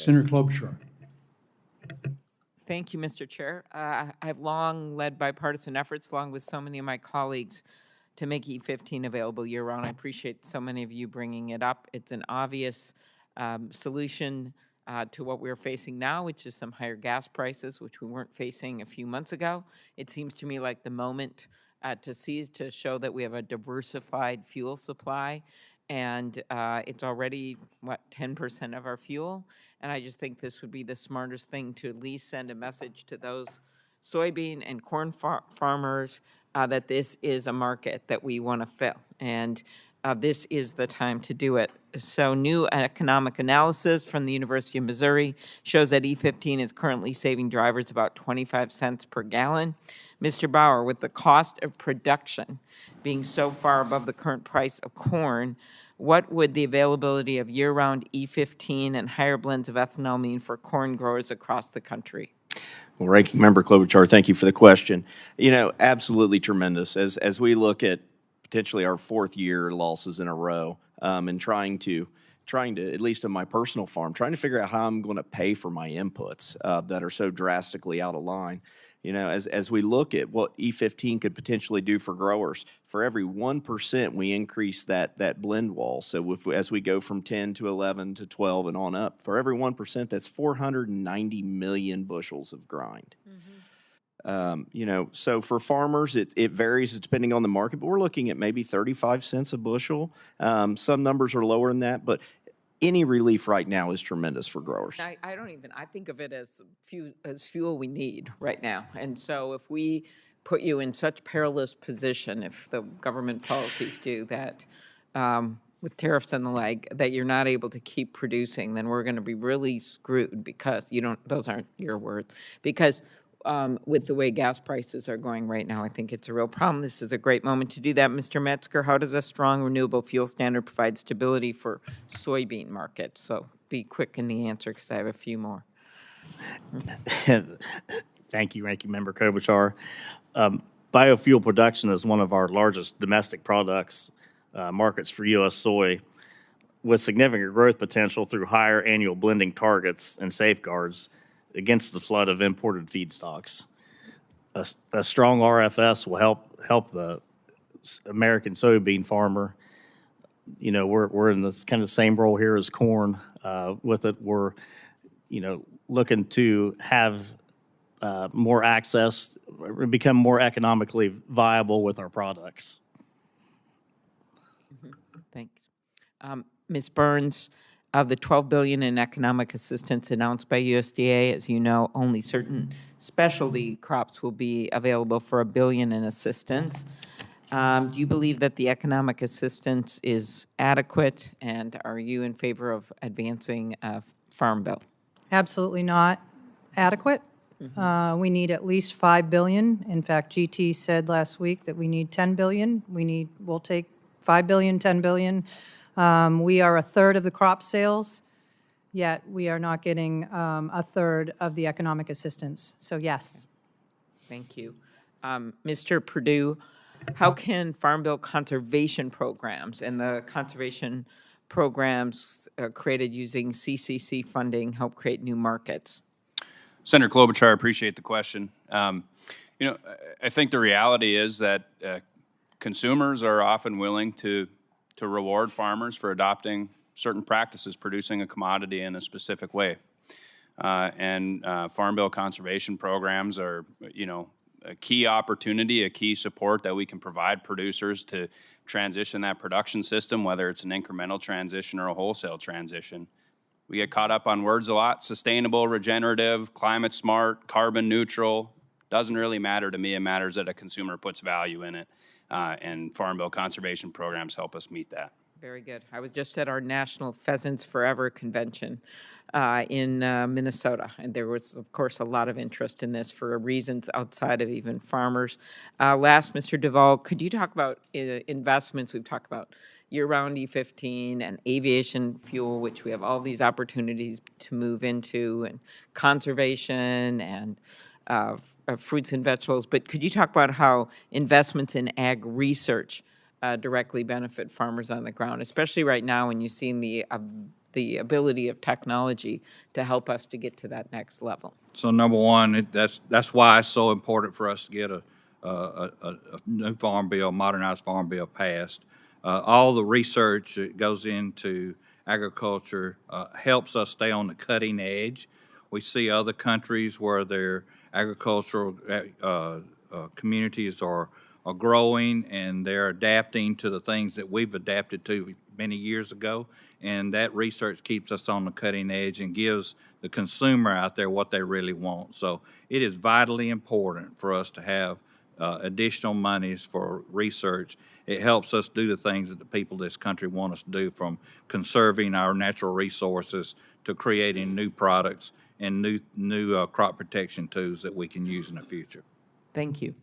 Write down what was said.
Senator Klobuchar. Thank you, Mr. Chair. I've long led bipartisan efforts, along with so many of my colleagues, to make E15 available year-round. I appreciate so many of you bringing it up. It's an obvious solution to what we're facing now, which is some higher gas prices, which we weren't facing a few months ago. It seems to me like the moment to seize to show that we have a diversified fuel supply, and it's already, 10% of our fuel. And I just think this would be the smartest thing to at least send a message to those soybean and corn farmers that this is a market that we want to fill. And this is the time to do it. So new economic analysis from the University of Missouri shows that E15 is currently saving drivers about 25 cents per gallon. Mr. Bauer, with the cost of production being so far above the current price of corn, what would the availability of year-round E15 and higher blends of ethanol mean for corn growers across the country? Well, Ranking Member Klobuchar, thank you for the question. You know, absolutely tremendous. As we look at potentially our fourth year losses in a row, and trying to, at least on my personal farm, trying to figure out how I'm going to pay for my inputs that are so drastically out of line. You know, as we look at what E15 could potentially do for growers, for every 1% we increase that blend wall. So as we go from 10 to 11 to 12 and on up, for every 1%, that's 490 million bushels of grind. You know, so for farmers, it varies depending on the market, but we're looking at maybe 35 cents a bushel. Some numbers are lower than that, but any relief right now is tremendous for growers. I think of it as fuel we need right now. And so if we put you in such perilous position, if the government policies do that, with tariffs and the like, that you're not able to keep producing, then we're going to be really screwed because those aren't your words, because with the way gas prices are going right now, I think it's a real problem. This is a great moment to do that. Mr. Metzger, how does a strong renewable fuel standard provide stability for soybean markets? So be quick in the answer because I have a few more. Thank you, Ranking Member Klobuchar. Biofuel production is one of our largest domestic products markets for U.S. soy, with significant growth potential through higher annual blending targets and safeguards against the flood of imported feedstocks. A strong RFS will help the American soybean farmer. You know, we're in this kind of same role here as corn. With it, we're, you know, looking to have more access, become more economically viable with our products. Thanks. Ms. Burns, of the $12 billion in economic assistance announced by USDA, as you know, only certain specialty crops will be available for $1 billion in assistance. Do you believe that the economic assistance is adequate, and are you in favor of advancing a farm bill? Absolutely not adequate. We need at least $5 billion. In fact, GT said last week that we need $10 billion. We'll take $5 billion, $10 billion. We are a third of the crop sales, yet we are not getting a third of the economic assistance. So yes. Thank you. Mr. Perdue, how can Farm Bill conservation programs and the conservation programs created using CCC funding help create new markets? Senator Klobuchar, I appreciate the question. You know, I think the reality is that consumers are often willing to reward farmers for adopting certain practices, producing a commodity in a specific way. And Farm Bill conservation programs are, you know, a key opportunity, a key support that we can provide producers to transition that production system, whether it's an incremental transition or a wholesale transition. We get caught up on words a lot: sustainable, regenerative, climate smart, carbon neutral. Doesn't really matter to me. It matters that a consumer puts value in it. And Farm Bill conservation programs help us meet that. Very good. I was just at our National Pheasants Forever convention in Minnesota, and there was, of course, a lot of interest in this for reasons outside of even farmers. Last, Mr. Duvall, could you talk about investments? We've talked about year-round E15 and aviation fuel, which we have all these opportunities to move into, and conservation and fruits and vegetables. But could you talk about how investments in ag research directly benefit farmers on the ground, especially right now when you've seen the the ability of technology to help us to get to that next level. So number one, that's why it's so important for us to get a new farm bill, modernized farm bill passed. All the research that goes into agriculture helps us stay on the cutting edge. We see other countries where their agricultural communities are growing and they're adapting to the things that we've adapted to many years ago. And that research keeps us on the cutting edge and gives the consumer out there what they really want. So it is vitally important for us to have additional monies for research. It helps us do the things that the people of this country want us to do, from conserving our natural resources to creating new products and new crop protection tools that we can use in the future. Thank you.